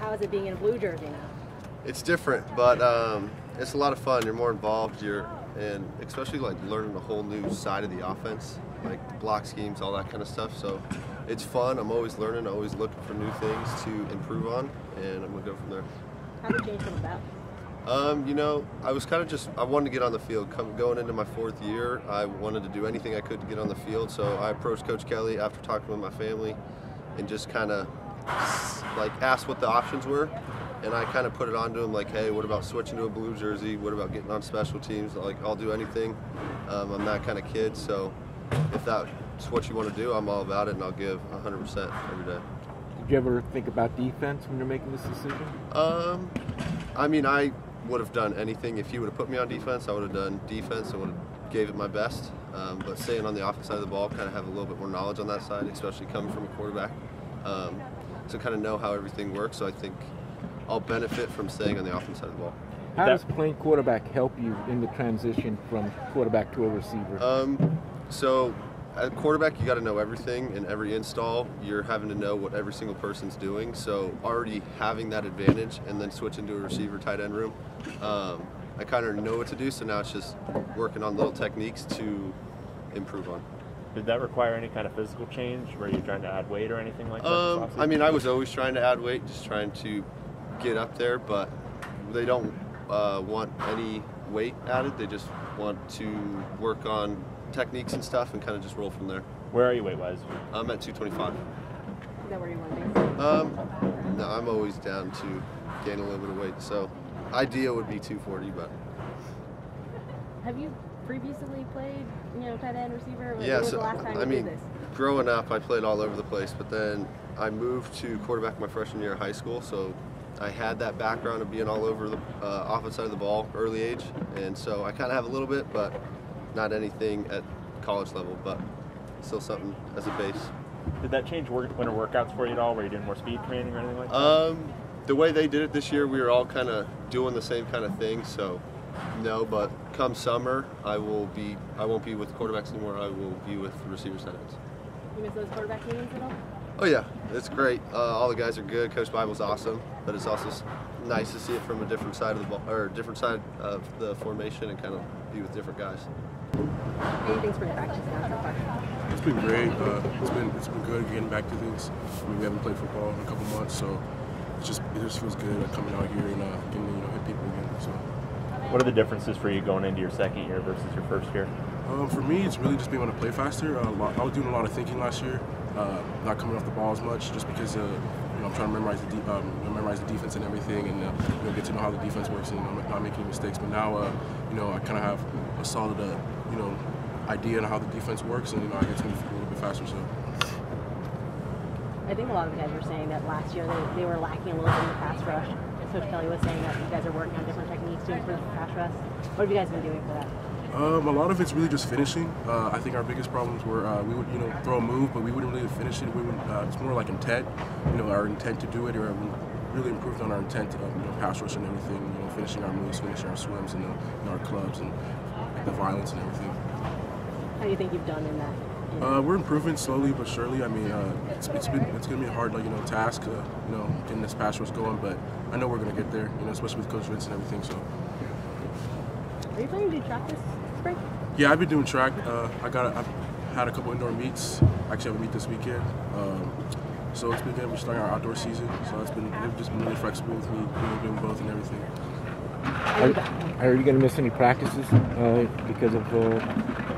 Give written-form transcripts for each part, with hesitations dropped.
How is it being in a blue jersey now? It's different, but it's a lot of fun. You're more involved. And especially like learning a whole new side of the offense, like block schemes, all that kind of stuff. So it's fun. I'm always learning, always looking for new things to improve on, and I'm gonna go from there. How did the change come about? I was kind of I wanted to get on the field. Going into my 4th year, I wanted to do anything I could to get on the field. So I approached Coach Kelly after talking with my family, and just kind of like asked what the options were. And I kind of put it on to him like, hey, what about switching to a blue jersey? What about getting on special teams? Like, I'll do anything. I'm that kind of kid, so if that's what you want to do, I'm all about it, and I'll give 100% every day. Did you ever think about defense when you're making this decision? I mean, I would have done anything. If he would have put me on defense, I would have done defense and would have gave it my best. But staying on the offense side of the ball, kind of have a little bit more knowledge on that side, especially coming from a quarterback. So kind of know how everything works, so I think I'll benefit from staying on the offense side of the ball. How does playing quarterback help you in the transition from quarterback to a receiver? So at quarterback, you got to know everything. In every install, you're having to know what every single person's doing. So already having that advantage and then switching to a receiver tight end room, I kind of know what to do. So now it's just working on little techniques to improve on. Did that require any kind of physical change? Were you trying to add weight or anything like that? I mean, I was always trying to add weight, just trying to get up there, but they don't want any weight added. They just want to work on techniques and stuff and kind of just roll from there. Where are you weight-wise? I'm at 225. Is that where you want to be? No, I'm always down to gain a little bit of weight, so ideal would be 240, but. Have you previously played, tight end, receiver? Yeah, when was so the last time you did this? Growing up, I played all over the place, but then I moved to quarterback my freshman year of high school, so I had that background of being all over the offense side of the ball early age, and so I kind of have a little bit, but not anything at college level, but still something as a base. Did that change winter workouts for you at all? Were you doing more speed training or anything like that? The way they did it this year, we were all kind of doing the same kind of thing, so no, but come summer, I won't be with quarterbacks anymore. I will be with receivers and tight ends. You miss those quarterback meetings at all? Oh yeah, it's great. All the guys are good. Coach Bible's awesome, but it's also nice to see it from a different side of the ball, or different side of the formation, and kind of be with different guys. What do you think's been practice now so far? It's been great. It's been good getting back to things. I mean, we haven't played football in a couple months, so it just feels good coming out here and getting to hit people again. So. What are the differences for you going into your second year versus your first year? For me, it's really just being able to play faster. I was doing a lot of thinking last year, not coming off the ball as much, just because I'm trying to memorize the defense and everything, and get to know how the defense works and not make any mistakes. But now, I kind of have a solid, idea on how the defense works, and I get to move a little bit faster. So. I think a lot of the guys were saying that last year they were lacking a little bit in the pass rush. Coach Kelly was saying that you guys are working on different techniques to improve the pass rush. What have you guys been doing for that? A lot of it's really just finishing. I think our biggest problems were we would throw a move, but we wouldn't really finish it. It's more like intent, our intent to do it, or we really improved on our intent of pass rush and everything. Finishing our moves, finishing our swims, and our clubs, and the violence and everything. How do you think you've done in that? We're improving slowly but surely. I mean, it's gonna be a hard task, getting this pass rush going, but I know we're gonna get there. Especially with Coach Vince and everything. So. Are you planning to do track this spring? Yeah, I've been doing track. I've had a couple indoor meets. Actually, I have a meet this weekend. So it's been good. We're starting our outdoor season. So they've just been really flexible with me, doing both and everything. Are you going to miss any practices because of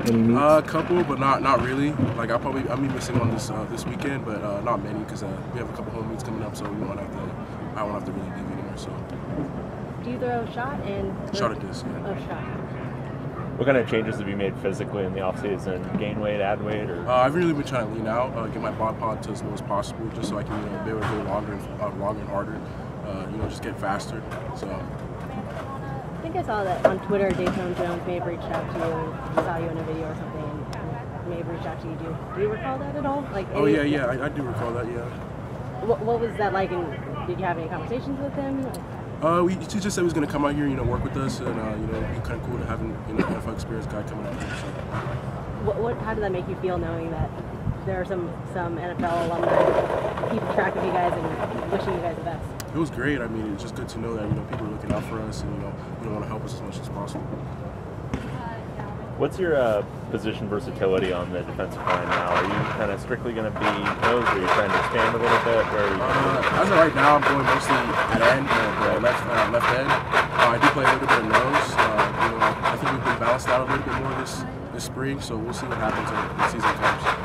any meets? A couple, but not really. Like I'll be missing one this weekend, but not many because we have a couple home meets coming up, so I won't have to really leave anywhere. So. Do you throw a shot and? Shot at this, yeah. Oh, shot. What kind of changes have you made physically in the offseason? Gain weight, add weight, or? I've really been trying to lean out, get my bod pod to as low as possible, just so I can be able to go longer and harder. Just get faster. So. I think I saw that on Twitter. Dayton Jones may have reached out to you, saw you in a video or something, and may have reached out to you. Do you recall that at all? Yeah, I do recall that. Yeah. What was that like? And did you have any conversations with him? He just said he was going to come out here, work with us, and it'd be kind of cool to have an NFL experienced guy coming out here. So. How did that make you feel, knowing that there are some NFL alumni keeping track of you guys and wishing you guys the best? It It was great. I mean, it's just good to know that people are looking out for us and want to help us as much as possible. What's your position versatility on the defensive line now? Are you kind of strictly going to be nose, or are you trying to expand a little bit? As of right now, I'm going mostly at end, left end. I do play a little bit of nose. I think we've been balanced out a little bit more this spring, so we'll see what happens when the season comes.